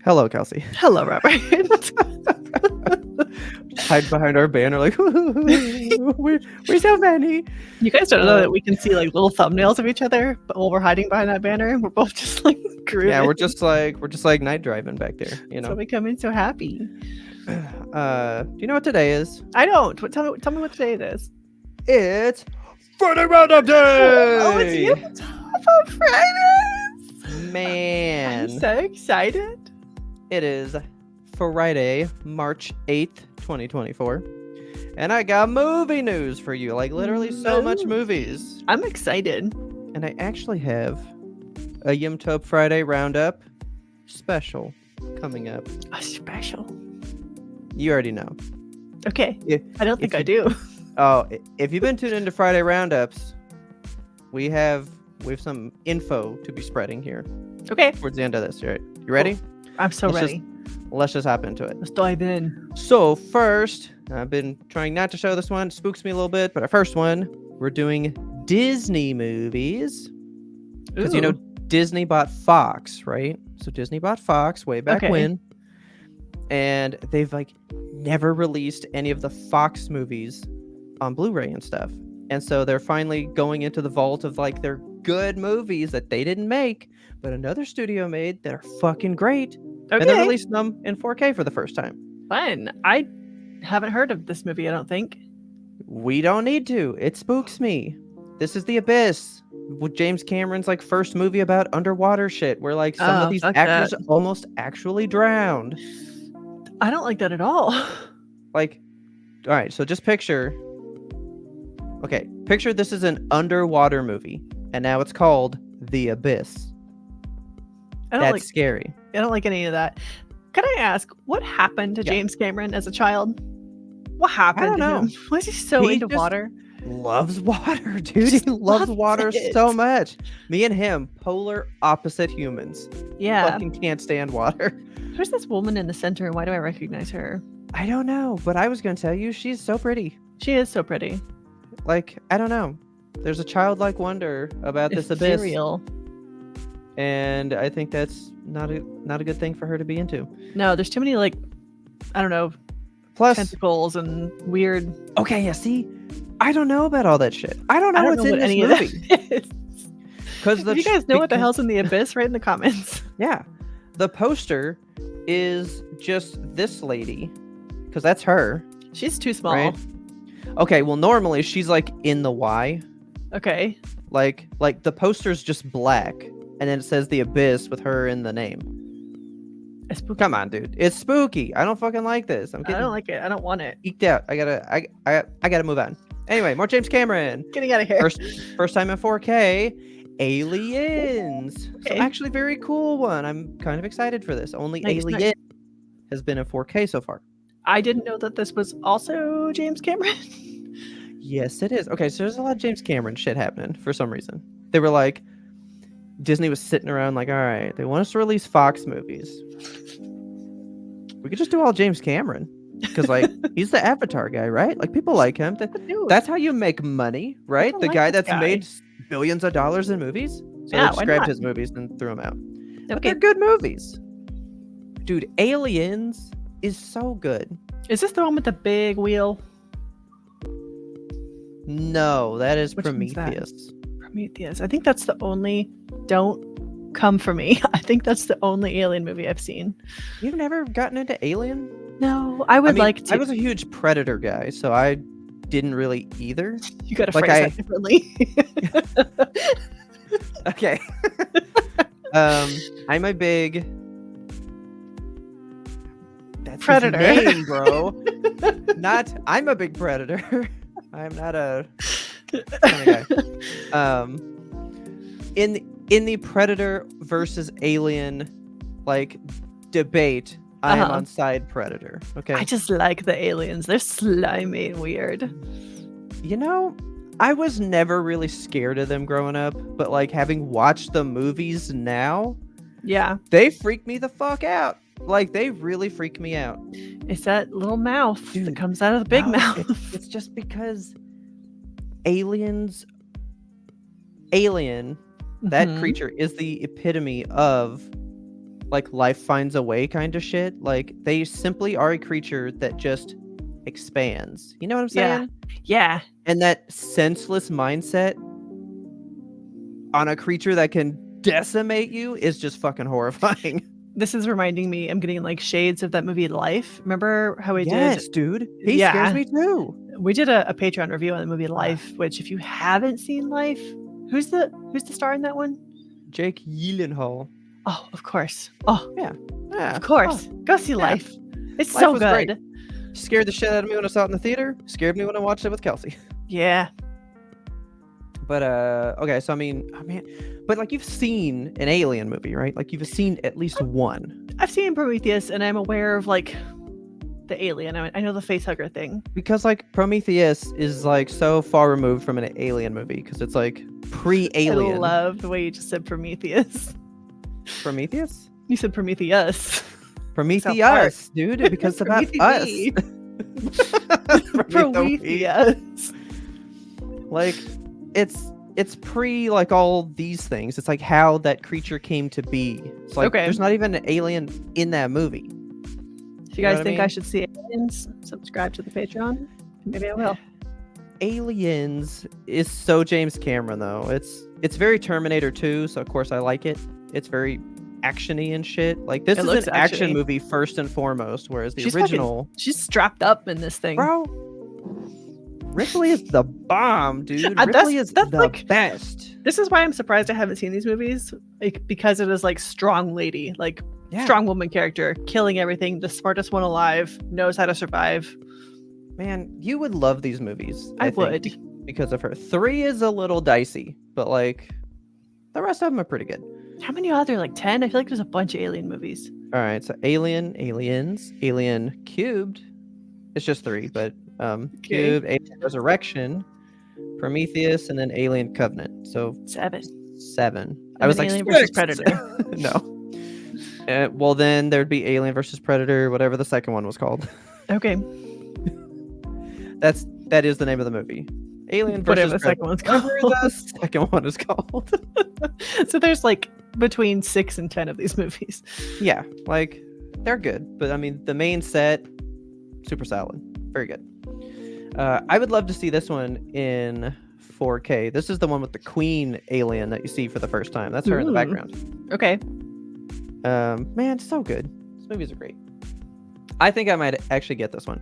Hello, Kelsey. Hello, Robert. Just hide behind our banner like, we're so many. You guys don't know that we can see like little thumbnails of each other, but while we're hiding behind that banner, and we're both just like grooving. Yeah, we're just like night driving back there, you know. So we come in so happy. Do you know what today is? I don't. Tell me what today it is. It's Friday Roundup Day! Oh, it's YMBToAP Fridays! Man. I'm so excited. It is Friday, March 8th, 2024. And I got movie news for you. Like, literally so much movies. I'm excited. And I actually have a YMBToAP Friday Roundup special coming up. A special? You already know. Okay. I don't think I do. Oh, if you've been tuned into Friday Roundups, we have some info to be spreading here. Okay. Towards the end of this, right? You ready? Cool. I'm so ready. Let's just hop into it. Let's dive in. So first, I've been trying not to show this one. It spooks me a little bit, but our first one, we're doing Disney movies. Because, you know, Disney bought Fox, right? So Disney bought Fox way back when. And they've like never released any of the Fox movies on Blu-ray and stuff. And so they're finally going into the vault of like their good movies that they didn't make, but another studio made that are fucking great. Okay. And they're releasing them in 4K for the first time. Fun. I haven't heard of this movie, I don't think. We don't need to. It spooks me. This is The Abyss. With James Cameron's like first movie about underwater shit where like some of these actors almost actually drowned. I don't like that at all. Like, all right, so just picture this is an underwater movie, and now it's called The Abyss. That's scary. I don't like any of that. Can I ask, what happened to James Cameron as a child? What happened to him? Was he so into water? Loves water, dude. He loves water so much. Me and him, polar opposite humans. Yeah. Fucking can't stand water. Who's this woman in the center? Why do I recognize her? I don't know, but I was going to tell you, she's so pretty. She is so pretty. Like, I don't know. There's a childlike wonder about this abyss. Ethereal. And I think that's not a good thing for her to be into. No, there's too many, like, I don't know, plus tentacles and weird. Okay, yeah, see? I don't know about all that shit. I don't know what's in this movie. Because if you guys know what the hell's in the abyss, write in the comments. Yeah. The poster is just this lady, because that's her. She's too small. Right? Okay, well, normally she's like in the Y. Okay. Like the poster's just black, and then it says The Abyss with her in the name. It's spooky. Come on, dude. It's spooky. I don't fucking like this. I don't like it. I don't want it. Eked out. I gotta move on. Anyway, more James Cameron. Getting out of here. First time in 4K. Aliens. Okay. So actually very cool one. I'm kind of excited for this. Only Alien has been in 4K so far. I didn't know that this was also James Cameron. Yes, it is. Okay, so there's a lot of James Cameron shit happening for some reason. They were like, Disney was sitting around like, all right, they want us to release Fox movies. We could just do all James Cameron. Because, like, he's the Avatar guy, right? Like, people like him. That's how you make money, right? The guy that's made billions of dollars in movies. So they just grabbed his movies and threw them out. Okay. But they're good movies. Dude, Aliens is so good. Is this the one with the big wheel? No, that is Prometheus. Prometheus. I think that's the only... Don't come for me. I think that's the only Alien movie I've seen. You've never gotten into Alien? No, I would like to. I was a huge Predator guy, so I didn't really either. You gotta phrase that differently. Okay. I'm a big... That's Predator. His name, bro. I'm a big Predator. I'm not a kind of guy. In the Predator versus Alien like debate, I am on side Predator. Okay. I just like the aliens. They're slimy and weird. You know, I was never really scared of them growing up, but like having watched the movies now, yeah, they freak me the fuck out. Like, they really freak me out. It's that little mouth that comes out of the big mouth. It's just because Alien, that creature is the epitome of like life finds a way kind of shit. Like they simply are a creature that just expands. You know what I'm saying? Yeah. And that senseless mindset on a creature that can decimate you is just fucking horrifying. This is reminding me, I'm getting like shades of that movie Life. Remember how we did? Yes, dude. He scares me too. We did a Patreon review on the movie Life, which if you haven't seen Life, who's the star in that one? Jake Gyllenhaal. Oh, of course. Oh, yeah. Of course. Go see Life. It's Life so was good. Great. Scared the shit out of me when I saw it in the theater. Scared me when I watched it with Kelsey. Yeah. But okay, so I mean, but like you've seen an Alien movie, right? Like you've seen at least one. I've seen Prometheus, and I'm aware of like the alien. I know the facehugger thing. Because like Prometheus is like so far removed from an Alien movie because it's like pre-Alien. I love the way you just said Prometheus. Prometheus? You said Prometheus. Prometheus, dude, because it's about us. Prometheus. Like it's pre like all these things. It's like how that creature came to be. It's like there's not even an alien in that movie. If you guys think I should see Aliens, subscribe to the Patreon. Maybe I will. Aliens is so James Cameron though. It's very Terminator 2, so of course I like it. It's very actiony and shit. Like this is an action movie first and foremost, whereas the original she's strapped up in this thing. Bro. Ripley is the bomb, dude. Ripley is the like, best. This is why I'm surprised I haven't seen these movies, like, because it is like strong lady, like strong woman character, killing everything, the smartest one alive, knows how to survive. Man, you would love these movies. I would. Because of her. 3 is a little dicey, but like the rest of them are pretty good. How many are there? Like 10? I feel like there's a bunch of Alien movies. All right, so Aliens, Alien Cubed. It's just 3, but Cube, Alien Resurrection, Prometheus, and then Alien Covenant. So 7. I was like Alien versus Predator. No. Well, then there'd be Alien versus Predator, whatever the second one was called. Okay. That is the name of the movie. Alien versus whatever the second one's called. The second one is called. So there's like between 6 and 10 of these movies. Yeah, like they're good, but I mean the main set, super solid, very good. I would love to see this one in 4K. This is the one with the Queen alien that you see for the first time. That's her in the background. Okay. Man, so good. These movies are great. I think I might actually get this one.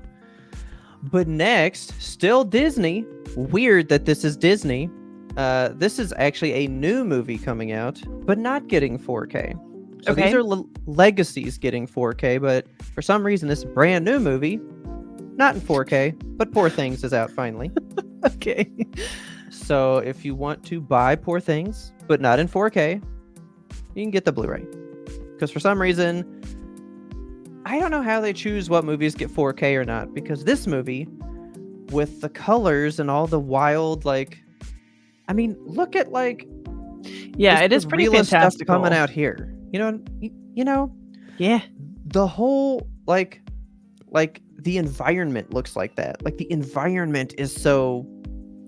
But next, still Disney. Weird that this is Disney. This is actually a new movie coming out, but not getting 4K. So these are legacies getting 4K, but for some reason, this brand new movie, not in 4K, but Poor Things is out finally. Okay. So if you want to buy Poor Things, but not in 4K, you can get the Blu-ray. Because for some reason, I don't know how they choose what movies get 4K or not, because this movie, with the colors and all the wild, like, I mean, look at like, it is pretty fantastic stuff coming out here. You know, yeah. The whole like the environment looks like that. Like the environment is so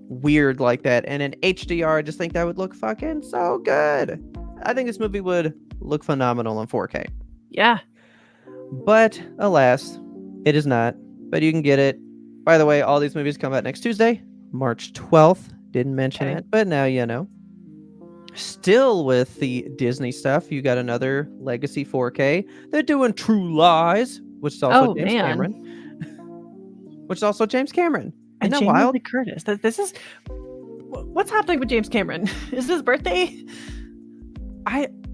weird like that, and in HDR, I just think that would look fucking so good. I think this movie would look phenomenal in 4K. Yeah. But alas, it is not. But you can get it. By the way, all these movies come out next Tuesday, March 12th. Didn't mention it, but now you know. Still with the Disney stuff, you got another Legacy 4K. They're doing True Lies, which is also James Cameron. Which is also James Cameron. And Jamie Lee Curtis. This is what's happening with James Cameron? Is his birthday?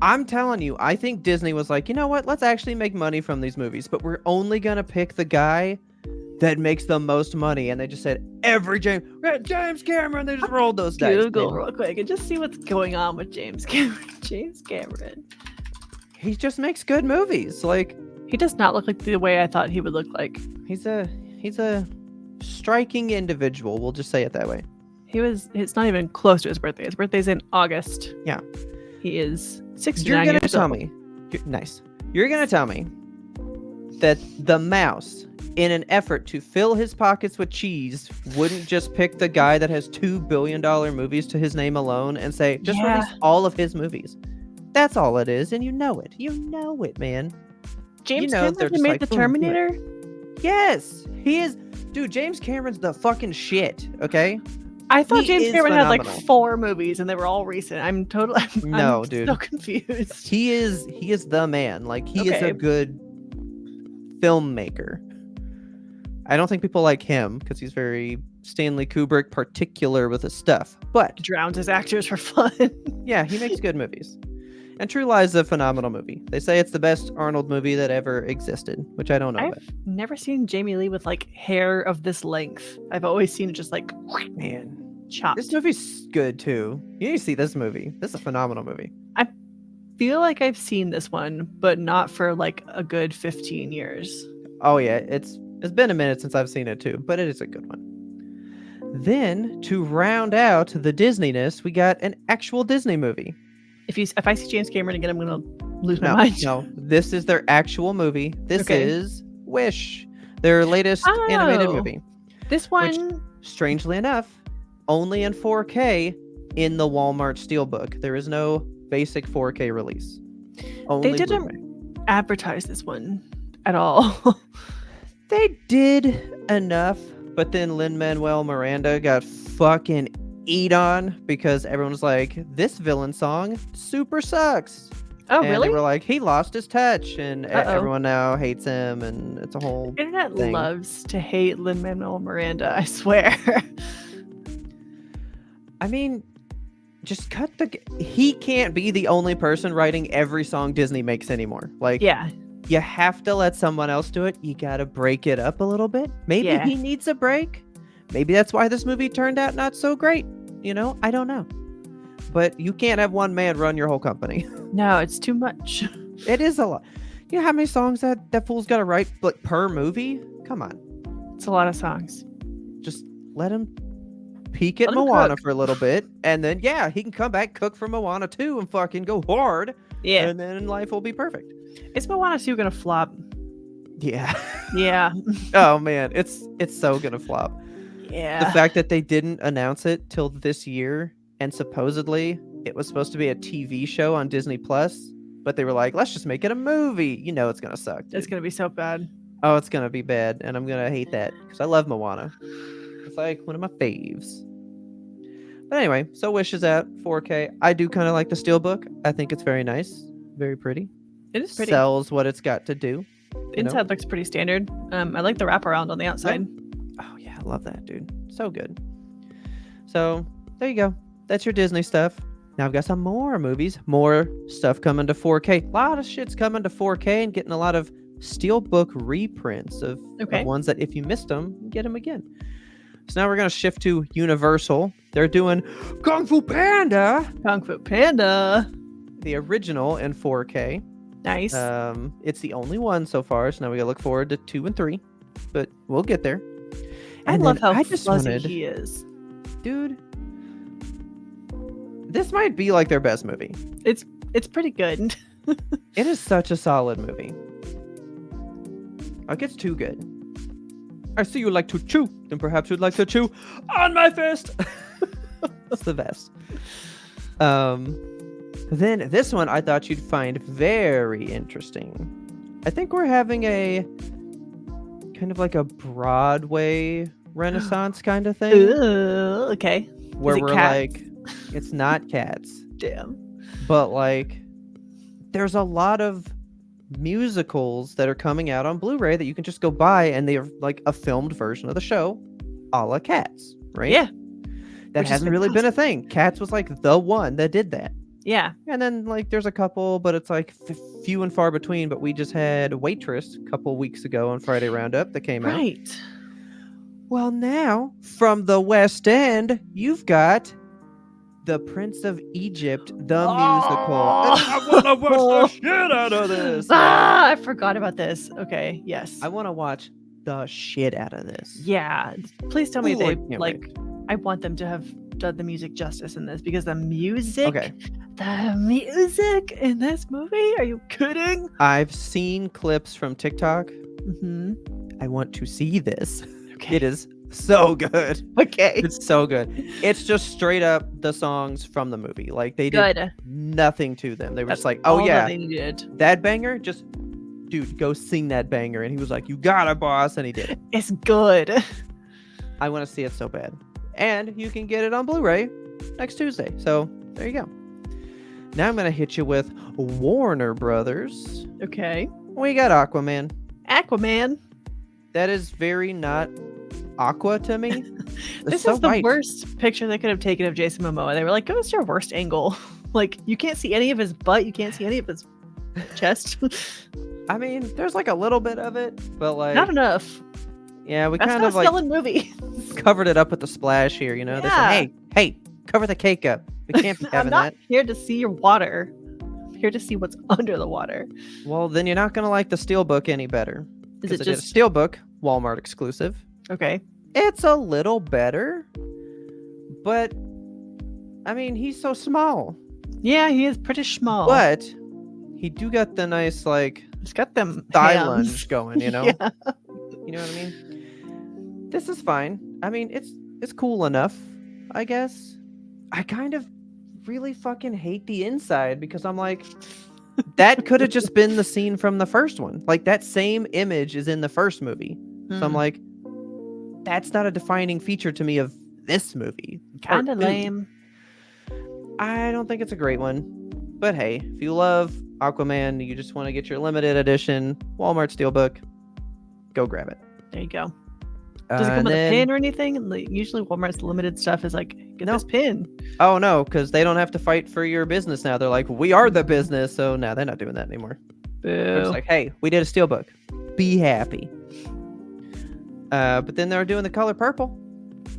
I'm telling you, I think Disney was like, you know what? Let's actually make money from these movies, but we're only gonna pick the guy that makes the most money. And they just said James Cameron. They just rolled those dice. Google real quick and just see what's going on with James Cameron. James Cameron. He just makes good movies. Like he does not look like the way I thought he would look like. He's a striking individual. We'll just say it that way. It's not even close to his birthday. His birthday's in August. Yeah. He is 69 You're gonna years tell old. me. Nice. You're gonna tell me that the mouse, in an effort to fill his pockets with cheese, wouldn't just pick the guy that has $2 billion movies to his name alone and say, just release all of his movies. That's all it is, and you know it. You know it, man. James know, Cameron they're who just made like, the "Boom, do it." Terminator. Yes, he is. Dude, James Cameron's the fucking shit. Okay. I thought He James is Cameron had like phenomenal. 4 movies and they were all recent. I'm No, I'm dude. so confused. He is the man. Like he is a Okay. good filmmaker. I don't think people like him because he's very Stanley Kubrick particular with his stuff. But Drowns his actors for fun. yeah, he makes good movies. And True Lies is a phenomenal movie. They say it's the best Arnold movie that ever existed, which I don't know about. I've never seen Jamie Lee with like hair of this length. I've always seen it just like Man, chopped. this movie's good too. You need to see this movie. This is a phenomenal movie. I feel like I've seen this one, but not for like a good 15 years. Oh yeah, it's been a minute since I've seen it too, but it is a good one. Then to round out the Disneyness, we got an actual Disney movie. If I see James Cameron again, I'm gonna lose my No, mind. no, this is their actual movie. This Okay. is Wish, their latest animated movie. This one, Strangely enough, only in 4K in the Walmart Steelbook. There is no basic 4K release. Only they didn't Blu-ray. advertise this one at all. They did enough, but then Lin-Manuel Miranda got fucking eat on because everyone was like, this villain song super sucks. Oh, and really? They were like, he lost his touch, and Uh-oh. everyone now hates him, and it's a whole Internet thing. loves to hate Lin-Manuel Miranda, I swear. I mean, just cut the... He can't be the only person writing every song Disney makes anymore. Like, Yeah. you have to let someone else do it. You gotta break it up a little bit. Maybe Yeah. he needs a break. Maybe that's why this movie turned out not so great. You know, I don't know. But you can't have one man run your whole company. No, it's too much. It is a lot. You know how many songs that fool's got to write like per movie? Come on. It's a lot of songs. Just let him peek at Let him Moana cook. for a little bit. And then, yeah, he can come back, cook for Moana 2 and fucking go hard. Yeah. And then life will be perfect. Is Moana 2 gonna flop? Yeah. Yeah. Oh, man. It's so going to flop. Yeah. The fact that they didn't announce it till this year, and supposedly it was supposed to be a TV show on Disney Plus, but they were like, let's just make it a movie. You know it's gonna suck. It's gonna be so bad. Oh, it's gonna be bad, and I'm gonna hate that because I love Moana. It's like one of my faves. But anyway, so Wish is out 4K. I do kind of like the Steelbook. I think it's very nice, very pretty. It is pretty. Sells what it's got to do. The inside looks pretty standard. I like the wraparound on the outside. Oh yeah, I love that, dude. So good. So there you go. That's your Disney stuff. Now I've got some more movies, more stuff coming to 4K. A lot of shit's coming to 4K and getting a lot of Steelbook reprints of ones that if you missed them, get them again. So now we're going to shift to Universal. They're doing Kung Fu Panda. Kung Fu Panda. The original in 4K. Nice. It's the only one so far, so now we got to look forward to 2 and 3. But we'll get there. I And love then how fuzzy he is. Dude, this might be like their best movie. It's pretty good. It is such a solid movie. Like, it's too good. I see you like to chew, then perhaps you'd like to chew on my fist. It's the best. Then this one I thought you'd find very interesting. I think we're having a kind of like a Broadway Renaissance kind of thing. Ooh, okay. Where we're Cats? like, it's not Cats. Damn. But like, there's a lot of musicals that are coming out on Blu-ray that you can just go buy, and they're like a filmed version of the show, a la Cats, right? Yeah. That Which is hasn't really been a thing. Cats was like the one that did that. Yeah. And then like there's a couple, but it's like few and far between. But we just had Waitress a couple weeks ago on Friday Roundup that came out. Right. Well, now from the West End, you've got The Prince of Egypt, the musical. And I want to watch the shit out of this. I forgot about this. Okay. Yes. I want to watch the shit out of this. Yeah. Please tell me Ooh, I they can't like. wait. I want them to have done the music justice in this because the music. Okay. The music in this movie? Are you kidding? I've seen clips from TikTok. Mm-hmm. I want to see this. Okay. It is so good. Okay. It's so good. It's just straight up the songs from the movie. Like they did Good. nothing to them. They were That's just like, oh all yeah, that they needed. that banger, just dude, go sing that banger. And he was like, you got it, boss. And he did. It's good. I want to see it so bad. And you can get it on Blu-ray next Tuesday. So there you go. Now I'm going to hit you with Warner Brothers. Okay. We got Aquaman. Aquaman. That is very not Aqua to me. This so is the white. worst picture they could have taken of Jason Momoa. They were like, "Give us your worst angle." Like, you can't see any of his butt. You can't see any of his chest. I mean, there's like a little bit of it, but like Not enough. yeah, we That's kind not of a like skeleton movie. covered it up with the splash here, you know? They Yeah. said, hey, cover the cake up. We can't be I'm having not that. here to see your water. I'm here to see what's under the water. Well, then you're not going to like the Steelbook any better. Is 'Cause it I did a just Steelbook, Walmart exclusive. okay? It's a little better, but I mean, he's so small. Yeah, he is pretty small. But he do got the nice like He's got them thigh hams. lunge going, you know? Yeah. You know what I mean? This is fine. I mean, it's cool enough, I guess. I kind of really fucking hate the inside because I'm like, that could have just been the scene from the first one. Like that same image is in the first movie. So I'm like, that's not a defining feature to me of this movie. Kind of Part two. lame. I don't think it's a great one. But hey, if you love Aquaman, you just want to get your limited edition Walmart Steelbook, go grab it. There you go. Does it come with a pin or anything? Like, usually Walmart's limited stuff is like, get this pin. Oh no, because they don't have to fight for your business now. They're like, we are the business. So now they're not doing that anymore. They're just Boo. like, hey, we did a Steelbook. Be happy. But then they're doing the color purple.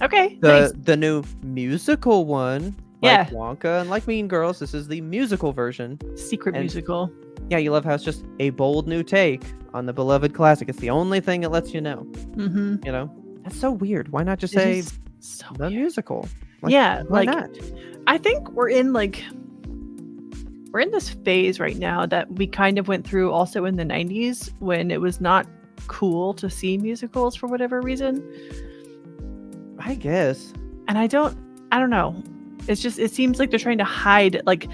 Okay. Nice. The new musical one. Yeah. Like Wonka and like Mean Girls. This is the musical version. Secret and- musical. Yeah, you love how it's just a bold new take on the beloved classic. It's the only thing that lets you know. Mm-hmm. You know? That's so weird. Why not just say So the weird. musical? Yeah, why like not? I think we're in this phase right now that we kind of went through also in the 90s when it was not cool to see musicals for whatever reason. I guess. And I don't know. It's just it seems like they're trying to hide like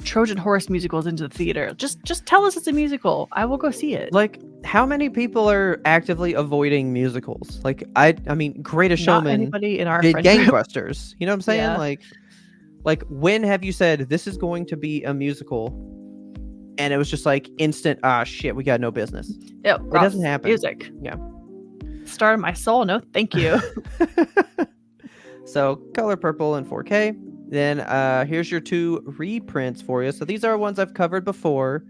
Trojan horse musicals into the theater. Just tell us it's a musical. I will go see it. Like, how many people are actively avoiding musicals? Like, I mean, Greatest Not Showman anybody in our did friend group. gangbusters. You know what I'm saying? Yeah. Like, when have you said this is going to be a musical? And it was just like instant. Ah, shit, we got no business. Yep, It doesn't happen. Music. Yeah. Star of my soul. No, thank you. So color purple in 4K. Then here's your two reprints for you. So these are ones I've covered before,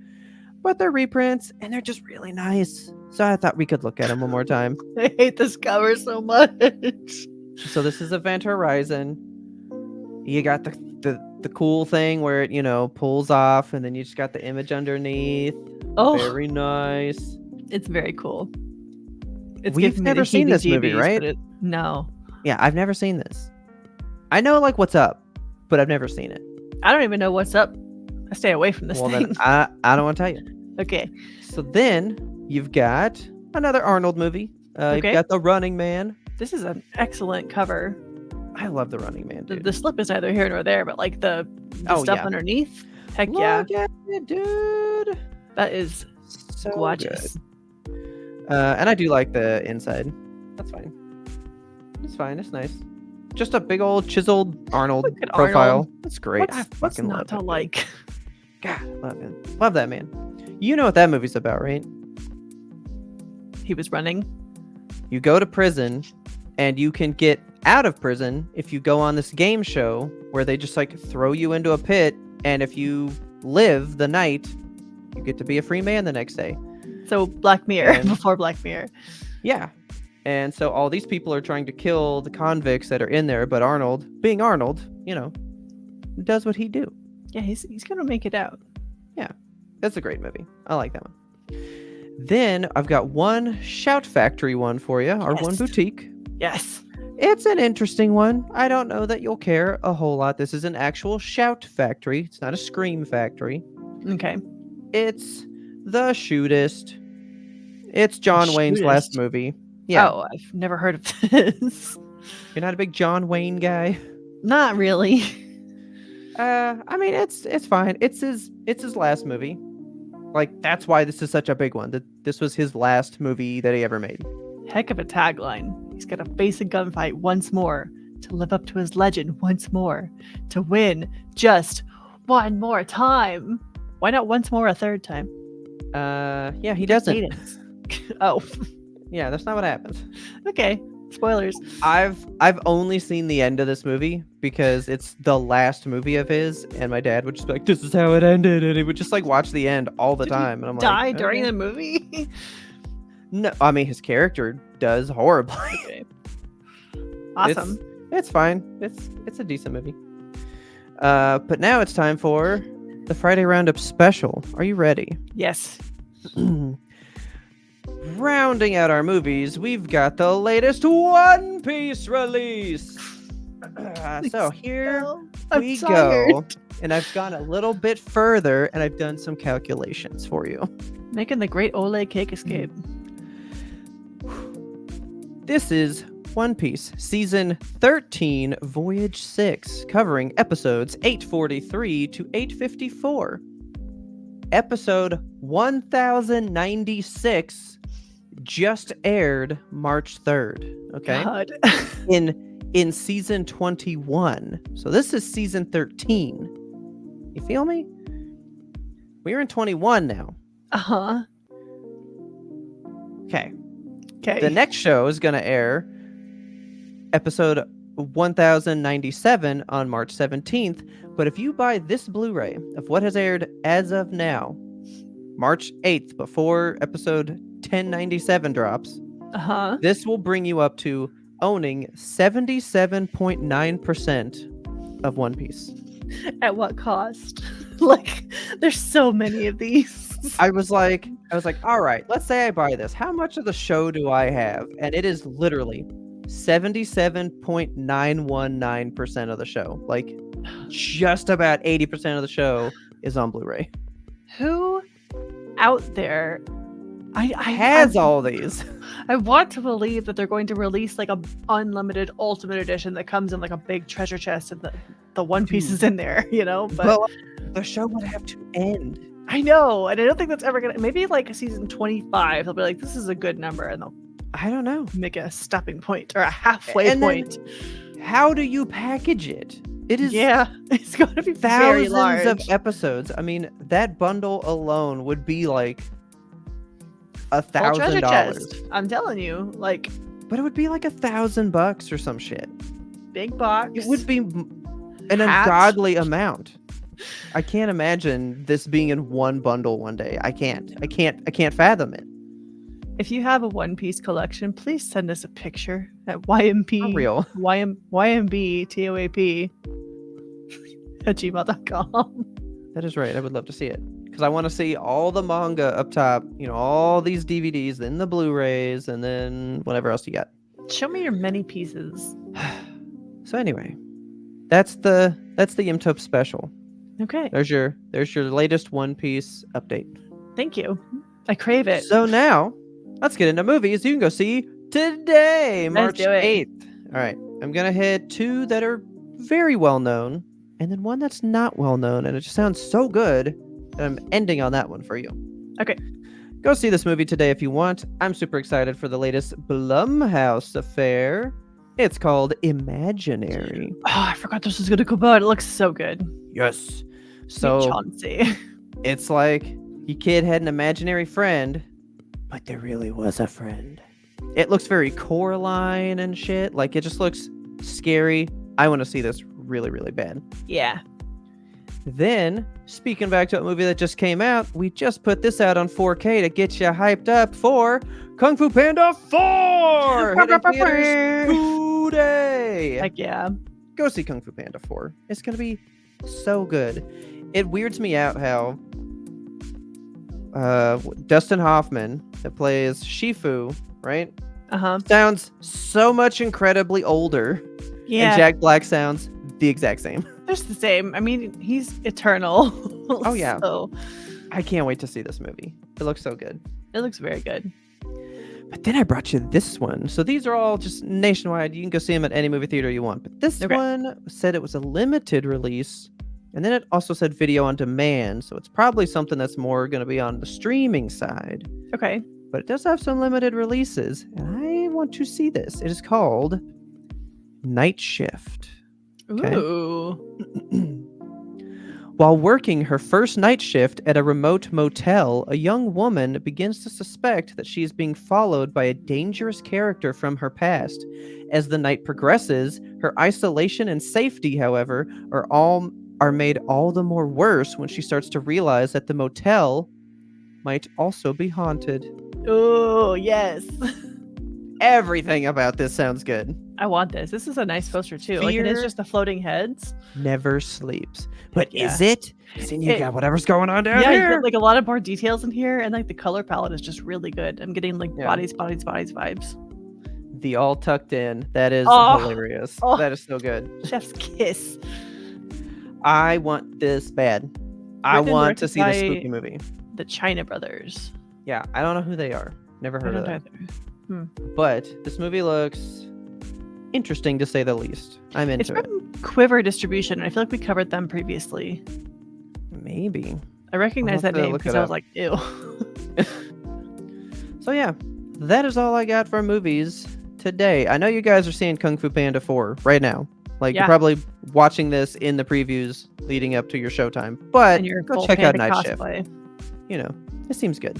but they're reprints and they're just really nice. So I thought we could look at them one more time. I hate this cover so much. So this is Event Horizon. You got the cool thing where it, you know, pulls off and then you just got the image underneath. Oh, Very nice. it's very cool. It's We've giving me never the seen this movie, heebie-jeebies, right? but no. Yeah, I've never seen this. I know like what's up, but I've never seen it. I don't even know what's up. I stay away from this Well, thing. then I don't want to tell you. Okay. So then you've got another Arnold movie. You've Okay. got The Running Man. This is an excellent cover. I love The Running Man, The, dude. the slip is neither here nor there, but like the Oh, stuff yeah. underneath. Heck yeah. Look at it, dude. That is So gorgeous. good. And I do like the inside. That's fine. It's fine. It's nice. Just a big old chiseled Arnold Look at profile. Arnold. That's great. What's, I what's fucking not love to that dude. like? God, love him. Love that man. You know what that movie's about, right? He was running. You go to prison and you can get out of prison if you go on this game show where they just like throw you into a pit, and if you live the night, you get to be a free man the next day. So Black Mirror And- before Black Mirror. Yeah. And so all these people are trying to kill the convicts that are in there, but Arnold, being Arnold, you know, does what he do. Yeah, he's gonna make it out. That's a great movie. I like that one. Then I've got one Shout Factory one for you, or one Yes. boutique. Yes. It's an interesting one. I don't know that you'll care a whole lot. This is an actual Shout Factory. It's not a Scream Factory. Okay. It's The Shootist. It's John Wayne's last Shootist. movie. Yeah. Oh, I've never heard of this. You're not a big John Wayne guy. Not really. I mean, it's fine. It's his last movie. Like, that's why this is such a big one. That this was his last movie that he ever made. Heck of a tagline. He's got to face a gunfight once more, to live up to his legend once more, to win just one more time. Why not once more a third time? Yeah, he doesn't. Cadence. Oh, Yeah, that's not what happens. okay. Spoilers. I've only seen the end of this movie because it's the last movie of his, and my dad would just be like, "This is how it ended," and he would just like watch the end all the Did he time, and I'm die like, during "Okay." the movie? No, I mean his character does horribly. Okay. Awesome. It's fine. It's a decent movie. But now it's time for the Friday Roundup special. Are you ready? Yes. Rounding out our movies, we've got the latest One Piece release. So here I'm we tired. go. And I've gone a little bit further and I've done some calculations for you. Making the great Ole cake escape. This is One Piece, Season 13, Voyage 6, covering episodes 843 to 854. Episode 1096 just aired March 3rd, okay? God. In Season 21. So this is Season 13. You feel me? We're in 21 now. Uh-huh. Okay. Okay. The next show is going to air episode 1097 on March 17th. But if you buy this Blu-ray of what has aired as of now, March 8th, before episode 1097 drops, Uh-huh. this will bring you up to owning 77.9% of One Piece. At what cost? Like, there's so many of these. I was like, all right, let's say I buy this. How much of the show do I have? And it is literally 77.919% of the show. Like, just about 80% of the show is on Blu-ray. Who out there Has all these. I want to believe that they're going to release like a unlimited ultimate edition that comes in like a big treasure chest and the One Piece is in there, you know? But Well, the show would have to end. I know, and I don't think that's ever gonna. Maybe like season 25, they'll be like, "This is a good number," and they'll I don't know. make a stopping point or a halfway And then point. How do you package it? It is Yeah, it's going to be very thousands large. of episodes. I mean, that bundle alone would be like Full treasure $1,000. chest. I'm telling you, like But it would be like $1,000 or some shit. big box. It would be an Hats. ungodly amount. I can't imagine this being in one bundle one day. I can't fathom it. If you have a One Piece collection, please send us a picture at YMP For real. YMBToAP at gmail.com. That is right. I would love to see it. Because I want to see all the manga up top, all these DVDs, then the Blu-rays, and then whatever else you got. Show me your many pieces. So anyway, that's the YMBToAP special. Okay, There's your latest One Piece update. thank you. I crave it. So now, let's get into movies you can go see today, March do it. 8th. All right, I'm going to hit two that are very well known, and then one that's not well known, and it just sounds so good that I'm ending on that one for you. Okay. Go see this movie today if you want. I'm super excited for the latest Blumhouse affair. It's called Imaginary. Oh, I forgot this was gonna come out. It looks so good. Yes. Meet So Chauncey. it's like your kid had an imaginary friend, but there really was a friend. It looks very Coraline and shit. Like, it just looks scary. I want to see this really, really bad. Yeah. Then, speaking back to a movie that just came out, we just put this out on 4K to get you hyped up for Kung Fu Panda 4! Hitting theaters today! Heck yeah. Go see Kung Fu Panda 4. It's going to be so good. It weirds me out how Dustin Hoffman, that plays Shifu, right? Uh-huh. Sounds so much incredibly older. Yeah. And Jack Black sounds the exact same. They're the same. I mean, he's eternal. Oh, yeah. So I can't wait to see this movie. It looks so good. it looks very good. But then I brought you this one. So these are all just nationwide. You can go see them at any movie theater you want. But this Okay. one said it was a limited release. And then it also said video on demand. So it's probably something that's more going to be on the streaming side. Okay. But it does have some limited releases. And I want to see this. It is called Night Shift. Okay. Ooh. While working her first night shift at a remote motel, a young woman begins to suspect that she is being followed by a dangerous character from her past. As the night progresses, her isolation and safety, however, are made all the more worse when she starts to realize that the motel might also be haunted. Oh, yes. Everything about this sounds good. I want this. This is a nice poster too. Like it is Fear just the floating heads. never sleeps. But Yeah. is it? Then you got whatever's going on down Yeah, you here. get like a lot of more details in here, and like the color palette is just really good. I'm getting like Yeah. bodies vibes. The all tucked in. That is Oh. hilarious. Oh. That is so good. Chef's kiss. I want this bad. I Written want to see this by- spooky movie. The China Brothers. Yeah, I don't know who they are. Never I heard of don't them. either. But this movie looks interesting to say the least. I'm It's into it. from Quiver Distribution. I feel like we covered them previously. Maybe. I recognize have that to name look because it I was up. like, ew. So yeah, that is all I got for movies today. I know you guys are seeing Kung Fu Panda 4 right now. Like Yeah. you're probably watching this in the previews leading up to your showtime. But And your go full check out panda Night Shift. cosplay. You know, it seems good.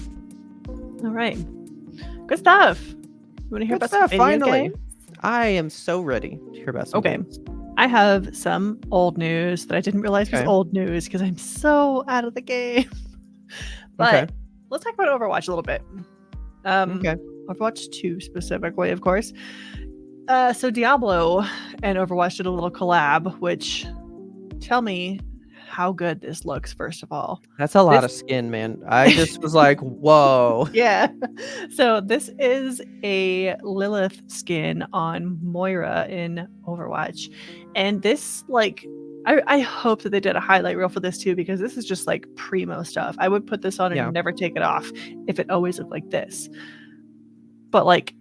All right. Good stuff. You want to hear Good about some stuff, video finally. games? I am so ready to hear about some Okay. games. I have some old news that I didn't realize was Okay. old news because I'm so out of the game. But Okay. let's talk about Overwatch a little bit. Okay. Overwatch 2 specifically, of course. So Diablo and Overwatch did a little collab, which tell me how good this looks, first of all. That's a lot This- of skin, man. I just was like, whoa. Yeah. So this is a Lilith skin on Moira in Overwatch. And this, like, I hope that they did a highlight reel for this too, because this is just like primo stuff. I would put this on and Yeah. never take it off if it always looked like this. But like,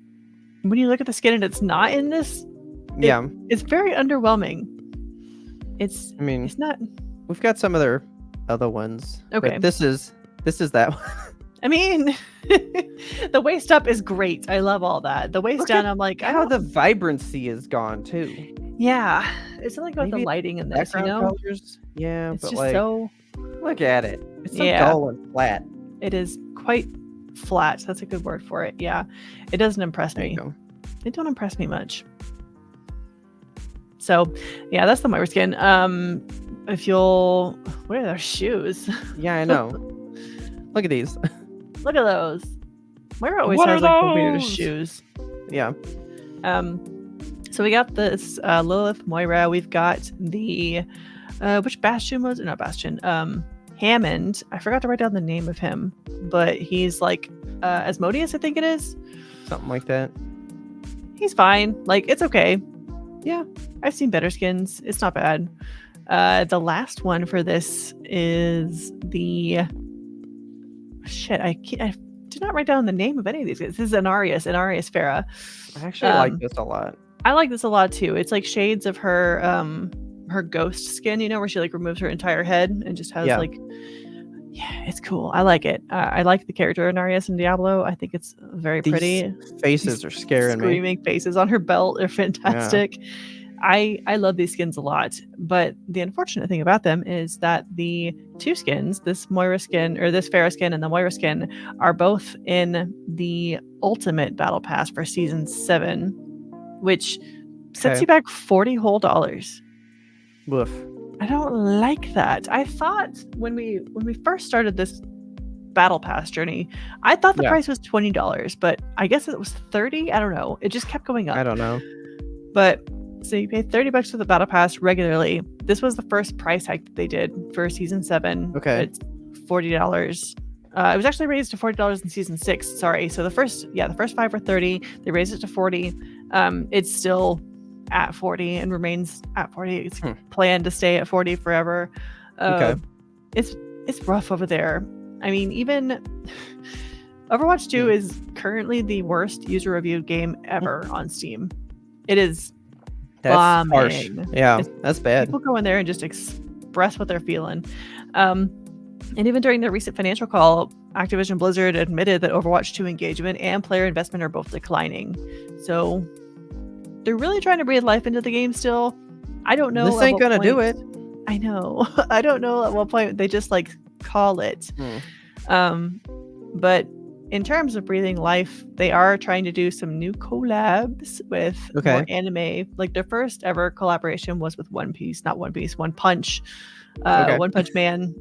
when you look at the skin and it's not in this, Yeah. it's very underwhelming. It's I mean, it's not. we've got some other ones. Okay. But this is that one. I mean, the waist up is great. I love all that. The waist Look down, at I'm like, I How don't. the vibrancy is gone too. Yeah, it's something about the Maybe lighting in this. You Background know, colors. Yeah, it's but just like, so. look at it. It's so Yeah. dull and flat. It is quite flat. That's a good word for it. Yeah, it doesn't impress There you me. go. They don't impress me much. So, yeah, that's the Moira skin. If you'll, what are their shoes? Yeah, I know. Look at these. Look at those. Moira always What has are like the weirdest those? shoes. Yeah. So we got this Lilith Moira. We've got the which Bastion was it? Not Bastion. Hammond. I forgot to write down the name of him, but he's like Asmodeus, I think it is. Something like that. He's fine. Like it's okay. Yeah. I've seen better skins. It's not bad. The last one for this is the shit. I did not write down the name of any of these guys. This is Inarius Farah. I actually like this a lot. I like this a lot too. It's like shades of her ghost skin, you know, where she like removes her entire head and just has Yeah. like, yeah, it's cool. I like it. I like the character Inarius in Diablo. I think it's very These pretty. faces are scaring me. Screaming faces on her belt are fantastic. I love these skins a lot, but the unfortunate thing about them is that the two skins, this Moira skin or this Farah skin and the Moira skin, are both in the Ultimate Battle Pass for Season 7, which sets Okay. you back $40 whole. Woof. I don't like that. I thought when we first started this Battle Pass journey, I thought the Yeah. price was $20, but I guess it was 30. I don't know. It just kept going up. I don't know. But so you pay $30 for the Battle Pass regularly. This was the first price hike that they did for Season 7. Okay. It's $40. It was actually raised to $40 in Season 6. Sorry. So the first 5 were 30. They raised it to 40. It's still at 40 and remains at 40. It's planned to stay at 40 forever. Okay. It's rough over there. I mean, even Overwatch 2 is currently the worst user reviewed game ever on Steam. It is That's harsh. bombing. Yeah, that's bad. People go in there and just express what they're feeling. And even during the recent financial call, Activision Blizzard admitted that Overwatch 2 engagement and player investment are both declining. So they're really trying to breathe life into the game still. I don't know. This ain't gonna do it. I know. I don't know at what point they just like call it. But in terms of breathing life, they are trying to do some new collabs with more anime. Like their first ever collaboration was with One Piece, not One Piece, One Punch. One Punch Man,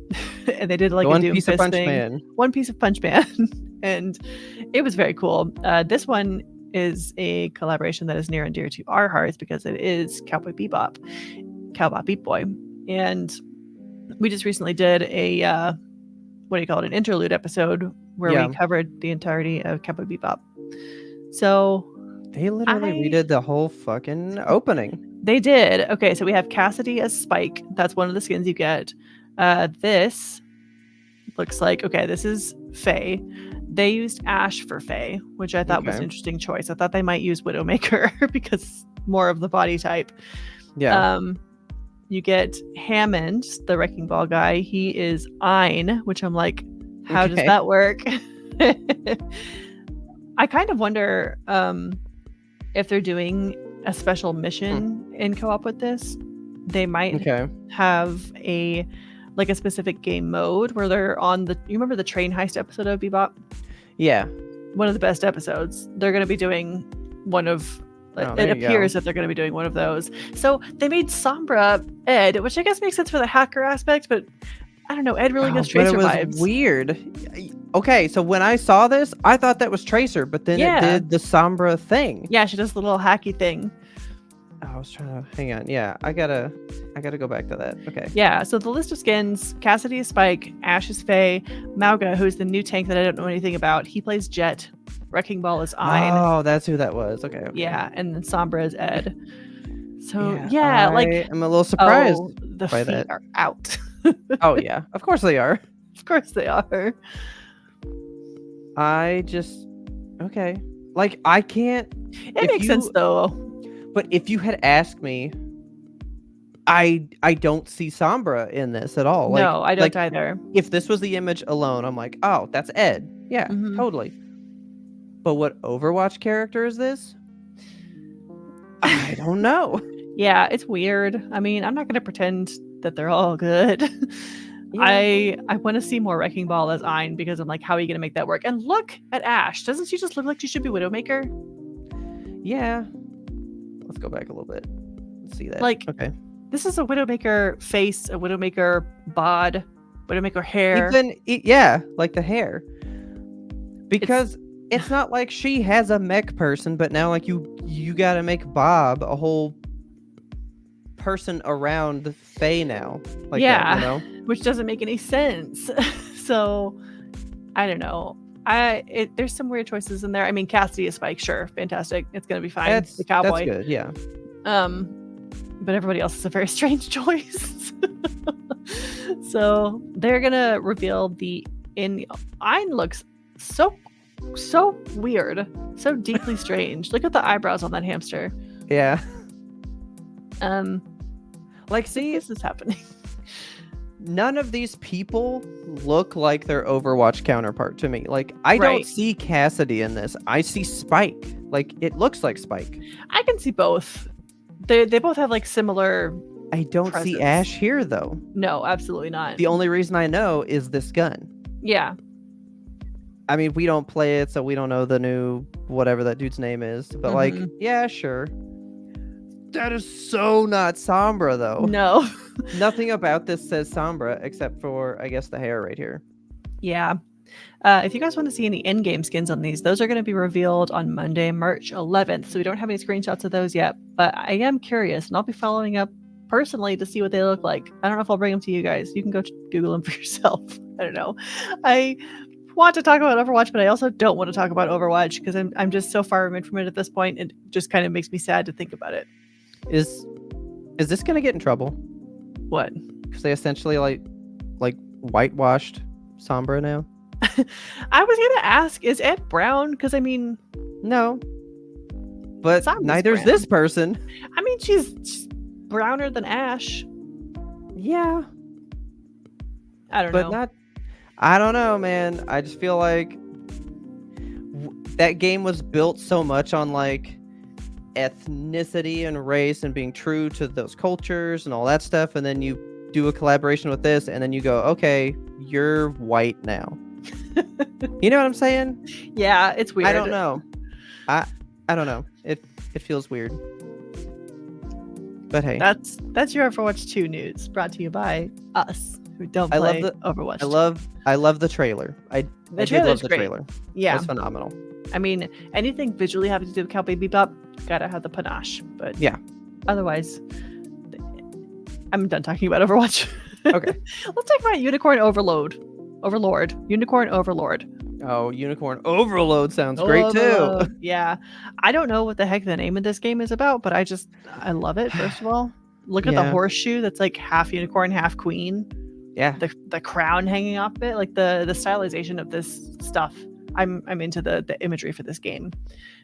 and they did like a Doom Fist thing. One Piece of Punch Man, and it was very cool. This one is a collaboration that is near and dear to our hearts because it is Cowboy Bebop, Beat Boy, and we just recently did a an interlude episode where we covered the entirety of Cowboy Bebop. So they literally redid the whole fucking opening. They did. Okay, so we have Cassidy as Spike. That's one of the skins you get. This looks like, this is Faye. They used Ash for Faye, which I thought was an interesting choice. I thought they might use Widowmaker because more of the body type. Yeah. You get Hammond, the Wrecking Ball guy. He is Ein, which I'm like, how does that work? I kind of wonder if they're doing a special mission in co-op with this. They might have a specific game mode where they're on you remember the train heist episode of Bebop? Yeah. One of the best episodes. They're going to be doing one of it appears that they're going to be doing one of those. So they made Sombra Ed, which I guess makes sense for the hacker aspect, but I don't know, Ed really gives Tracer vibes. Weird. Okay, so when I saw this, I thought that was Tracer, but then it did the Sombra thing. Yeah, she does the little hacky thing. I was trying to hang on. Yeah, I gotta go back to that. Okay. Yeah, so the list of skins: Cassidy is Spike, Ash is Faye, Mauga, who's the new tank that I don't know anything about. He plays Jet. Wrecking Ball is Ein. Oh, that's who that was. Okay. Yeah, and then Sombra is Ed. So I'm a little surprised. The by feet that. are out. Oh yeah, of course they are. Of course they are. I just like I can't. It makes sense though. But if you had asked me, I don't see Sombra in this at all. No, I don't either. If this was the image alone, I'm like, oh, that's Ed. Yeah, totally. But what Overwatch character is this? I don't know. Yeah, it's weird. I mean, I'm not going to pretend that they're all good. Yeah. I want to see more Wrecking Ball as Ein because I'm like, how are you going to make that work? And look at Ash. Doesn't she just look like she should be Widowmaker? Yeah. Let's go back a little bit. Let's see that. This is a Widowmaker face, a Widowmaker bod, Widowmaker hair. Like the hair. Because it's not like she has a mech person, but now like you got to make Bob a whole person around Faye now. Like that, you know? Which doesn't make any sense. So I don't know. There's some weird choices in there. I mean, Cassidy is Spike, sure, fantastic. It's gonna be fine. The cowboy. That's good, yeah. But everybody else is a very strange choice. So they're gonna reveal Ein looks so weird, so deeply strange. Look at the eyebrows on that hamster. Yeah. See, this is happening. None of these people look like their Overwatch counterpart to me. Like, I don't see Cassidy in this. I see Spike. Like, it looks like Spike. I can see both. They both have like similar. I don't see Ash here though. No, absolutely not. The only reason I know is this gun. Yeah. I mean, we don't play it, so we don't know the new whatever that dude's name is. But yeah, sure. That is so not Sombra, though. No. Nothing about this says Sombra, except for, I guess, the hair right here. Yeah. If you guys want to see any in-game skins on these, those are going to be revealed on Monday, March 11th. So we don't have any screenshots of those yet. But I am curious, and I'll be following up personally to see what they look like. I don't know if I'll bring them to you guys. You can go Google them for yourself. I don't know. I want to talk about Overwatch, but I also don't want to talk about Overwatch because I'm just so far removed from it at this point. It just kind of makes me sad to think about it. Is this gonna get in trouble? What? Because they essentially like whitewashed Sombra now. I was gonna ask, is Ed brown? Because I mean, No, but Sam is neither's brown. this person. I mean, she's browner than Ash. Yeah, I don't but know. not. I don't know, man. I just feel like that game was built so much on like ethnicity and race and being true to those cultures and all that stuff, and then you do a collaboration with this, and then you go, okay, you're white now. You know what I'm saying? Yeah, it's weird. I don't know. I don't know. It feels weird. But hey, That's your Overwatch 2 news, brought to you by us who don't I play love Overwatch. I love the trailer. I did love trailer's the great. trailer. Yeah, That's phenomenal. I mean, anything visually having to do with Cowboy Bebop, gotta have the panache. But Yeah. Otherwise, I'm done talking about Overwatch. Okay. Let's talk about Unicorn Overlord. Unicorn Overlord. Oh, Unicorn Overload sounds great too. Yeah. I don't know what the heck the name of this game is about, but I love it, first of all. Look at the Yeah. horseshoe that's like half unicorn, half queen. Yeah. The crown hanging off it, like the stylization of this stuff. I'm into the imagery for this game.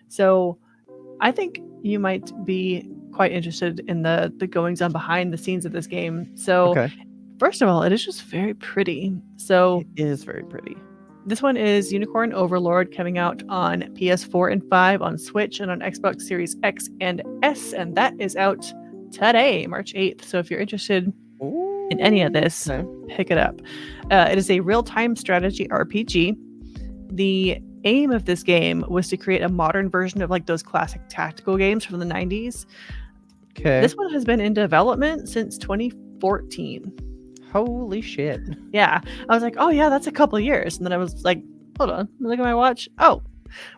So I think you might be quite interested in the goings on behind the scenes of this game. So Okay. first of all, it is just very pretty. So It is very pretty. this one is Unicorn Overlord, coming out on PS4 and 5, on Switch, and on Xbox Series X and S, and that is out today, March 8th. So if you're interested in any of this, Okay. pick it up. It is a real-time strategy RPG. The aim of this game was to create a modern version of like those classic tactical games from the 90s. Okay. This one has been in development since 2014. Holy shit. Yeah. I was like, oh yeah, that's a couple of years. And then I was like, hold on, look at my watch. Oh,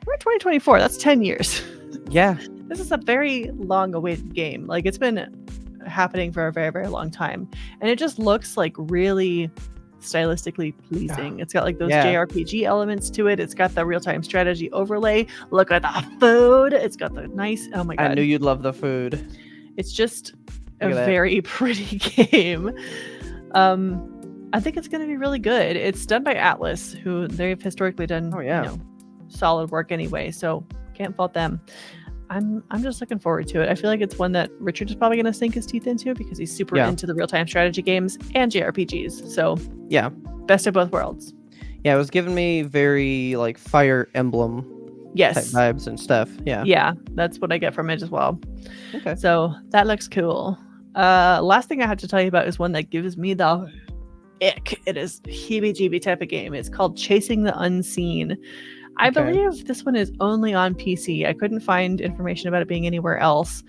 we're in 2024. That's 10 years. Yeah. This is a very long awaited game. Like, it's been happening for a very, very long time. And it just looks like really stylistically pleasing. It's got like those JRPG elements to it. It's got the real-time strategy overlay. Look at the food. It's got the nice, oh my god. I knew you'd love the food. It's just a very pretty game. I think it's going to be really good. It's done by Atlas, who they've historically done solid work anyway, so can't fault them. I'm just looking forward to it. I feel like it's one that Richard is probably going to sink his teeth into because he's super into the real-time strategy games and JRPGs. So yeah, best of both worlds. Yeah, it was giving me very like Fire Emblem type vibes and stuff. Yeah, that's what I get from it as well. Okay, so that looks cool. Last thing I had to tell you about is one that gives me the ick. It is heebie-jeebie type of game. It's called Chasing the Unseen. I believe this one is only on PC. I couldn't find information about it being anywhere else,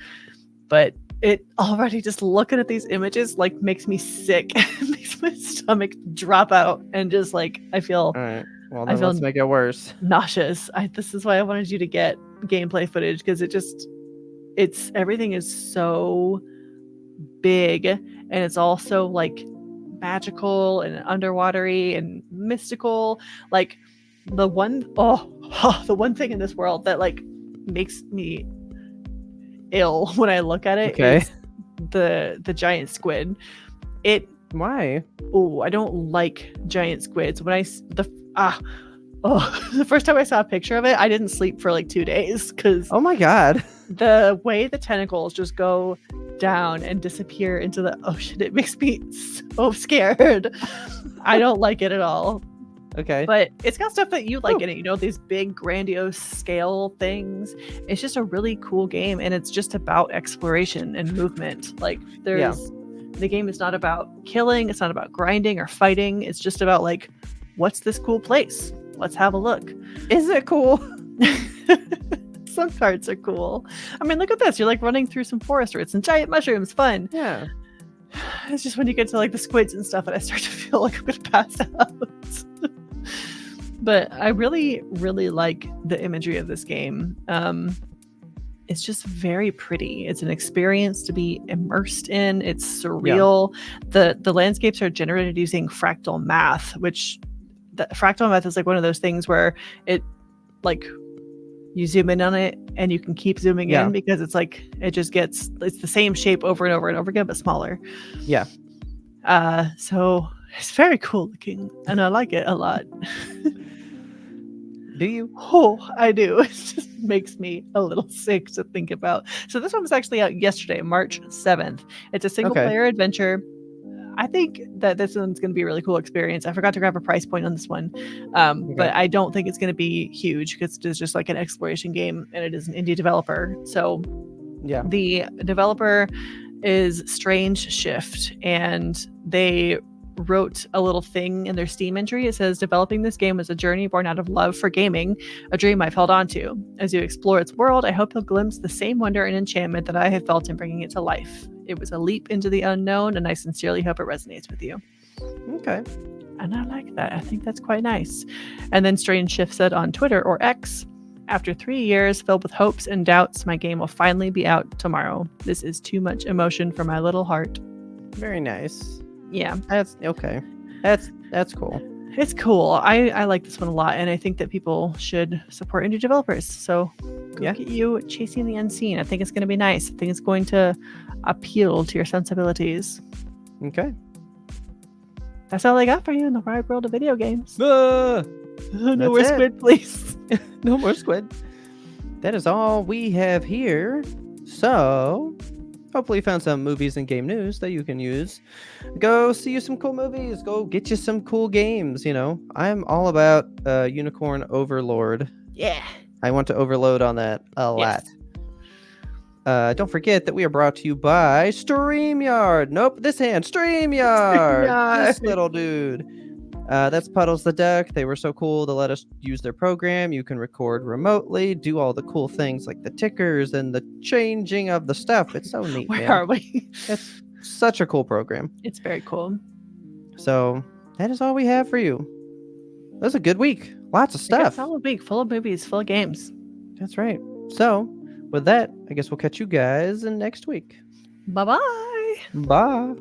but it already, just looking at these images, like, makes me sick. It makes my stomach drop out, and just like I feel. All right. Well, then let's make it worse. Nauseous. This is why I wanted you to get gameplay footage, because everything is so big, and it's also like magical and underwatery and mystical. Like the one thing in this world that like makes me ill when I look at it is the giant squid. Why? Oh, I don't like giant squids. When the first time I saw a picture of it, I didn't sleep for like 2 days because oh my god, the way the tentacles just go down and disappear into the ocean, it makes me so scared. I don't like it at all. Okay. But it's got stuff that you like in it, these big grandiose scale things. It's just a really cool game, and it's just about exploration and movement. Like the game is not about killing, it's not about grinding or fighting. It's just about like, what's this cool place? Let's have a look. Is it cool? Some parts are cool. I mean, look at this. You're like running through some forest roots and giant mushrooms. Fun. Yeah. It's just when you get to like the squids and stuff, and I start to feel like I'm gonna pass out. But I really, really like the imagery of this game. It's just very pretty. It's an experience to be immersed in. It's surreal. Yeah. The landscapes are generated using fractal math, which fractal math is like one of those things where it like you zoom in on it and you can keep zooming in because it's like it's the same shape over and over and over again, but smaller. Yeah. So it's very cool looking, and I like it a lot. Do you? Oh, I do. It just makes me a little sick to think about. So this one was actually out yesterday, March 7th. It's a single player adventure. I think that this one's going to be a really cool experience. I forgot to grab a price point on this one, but I don't think it's going to be huge because it's just like an exploration game and it is an indie developer. So Yeah. the developer is Strange Shift, and they wrote a little thing in their Steam entry. It says, developing this game was a journey born out of love for gaming, a dream I've held on to. As you explore its world, I hope you'll glimpse the same wonder and enchantment that I have felt in bringing it to life. It was a leap into the unknown, and I sincerely hope it resonates with you. Okay. And I like that. I think that's quite nice. And then Strange Shift said on Twitter, or X, after 3 years filled with hopes and doubts, my game will finally be out tomorrow. This is too much emotion for my little heart. Very nice. Yeah. That's okay. That's cool. It's cool. I like this one a lot, and I think that people should support indie developers. So look at you chasing the unseen. I think it's going to be nice. I think it's going to appeal to your sensibilities. Okay. That's all I got for you in the wide world of video games. No more squid, please. No more squid. That is all we have here. So, hopefully you found some movies and game news that you can use. Go see you some cool movies. Go get you some cool games, you know. I'm all about Unicorn Overlord. Yeah. I want to overload on that a lot. Don't forget that we are brought to you by StreamYard. Nope, this hand. StreamYard. This little dude. That's Puddles the Duck. They were so cool to let us use their program. You can record remotely, do all the cool things like the tickers and the changing of the stuff. It's so neat. Where are we? It's such a cool program. It's very cool. So that is all we have for you. That was a good week. Lots of stuff. A solid week, full of movies, full of games. That's right. So with that, I guess we'll catch you guys in next week. Bye-bye. Bye.